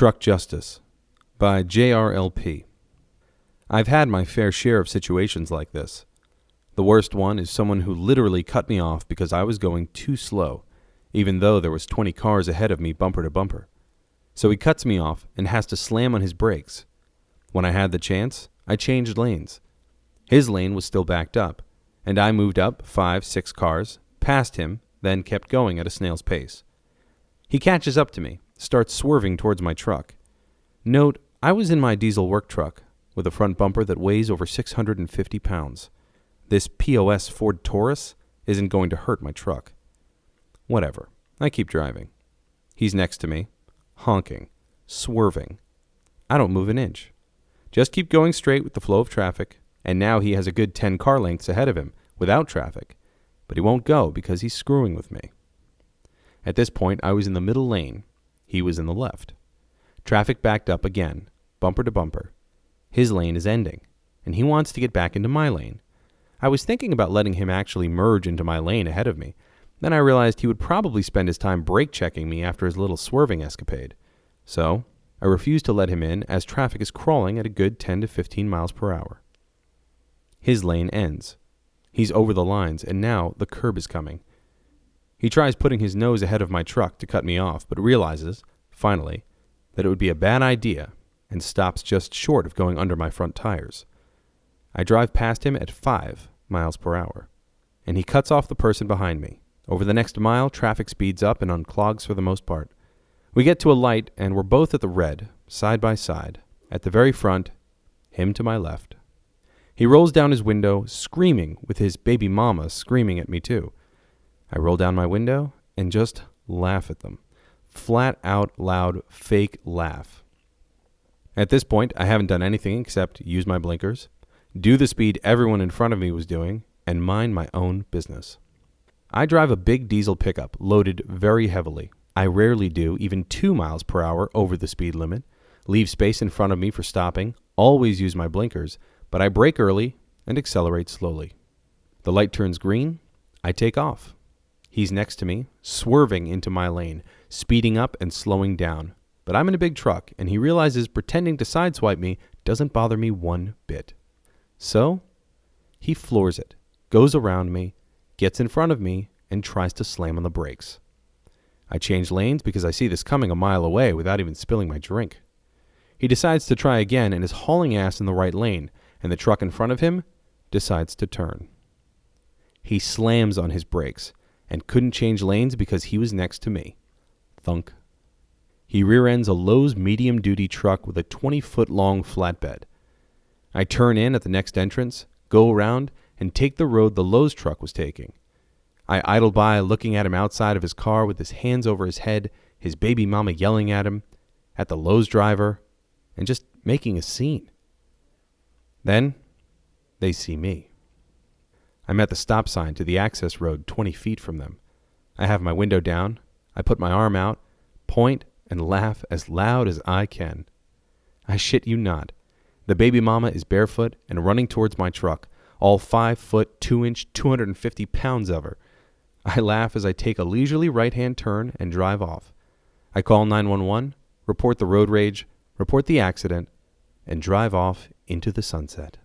Truck Justice by jrlp. I've had my fair share of situations like this. The worst one is someone who literally cut me off because I was going too slow, even though there was 20 cars ahead of me bumper to bumper. So he cuts me off and has to slam on his brakes. When I had the chance, I changed lanes. His lane was still backed up, and I moved up 5-6 cars, passed him, then kept going at a snail's pace. He catches up to me, starts swerving towards my truck. Note, I was in my diesel work truck with a front bumper that weighs over 650 pounds. This POS Ford Taurus isn't going to hurt my truck. Whatever, I keep driving. He's next to me, honking, swerving. I don't move an inch. Just keep going straight with the flow of traffic, and now he has a good 10 car lengths ahead of him without traffic, but he won't go because he's screwing with me. At this point, I was in the middle lane. He was in the left. Traffic backed up again, bumper to bumper. His lane is ending, and he wants to get back into my lane. I was thinking about letting him actually merge into my lane ahead of me. Then I realized he would probably spend his time brake checking me after his little swerving escapade. So I refused to let him in as traffic is crawling at a good 10 to 15 miles per hour. His lane ends. He's over the lines, and now the curb is coming. He tries putting his nose ahead of my truck to cut me off, but realizes, finally, that it would be a bad idea and stops just short of going under my front tires. I drive past him at 5 miles per hour, and he cuts off the person behind me. Over the next mile, traffic speeds up and unclogs for the most part. We get to a light, and we're both at the red, side by side. At the very front, him to my left. He rolls down his window, screaming, with his baby mama screaming at me too. I roll down my window and just laugh at them. Flat out loud, fake laugh. At this point, I haven't done anything except use my blinkers, do the speed everyone in front of me was doing, and mind my own business. I drive a big diesel pickup loaded very heavily. I rarely do even 2 miles per hour over the speed limit, leave space in front of me for stopping, always use my blinkers, but I brake early and accelerate slowly. The light turns green, I take off. He's next to me, swerving into my lane, speeding up and slowing down. But I'm in a big truck, and he realizes pretending to sideswipe me doesn't bother me one bit. So, he floors it, goes around me, gets in front of me, and tries to slam on the brakes. I change lanes because I see this coming a mile away without even spilling my drink. He decides to try again and is hauling ass in the right lane, and the truck in front of him decides to turn. He slams on his brakes and couldn't change lanes because he was next to me. Thunk. He rear-ends a Lowe's medium-duty truck with a 20-foot-long flatbed. I turn in at the next entrance, go around, and take the road the Lowe's truck was taking. I idle by looking at him outside of his car with his hands over his head, his baby mama yelling at him, at the Lowe's driver, and just making a scene. Then, they see me. I'm at the stop sign to the access road 20 feet from them. I have my window down. I put my arm out, point, and laugh as loud as I can. I shit you not. The baby mama is barefoot and running towards my truck, all 5 foot 2 inch, 250 pounds of her. I laugh as I take a leisurely right-hand turn and drive off. I call 911, report the road rage, report the accident, and drive off into the sunset.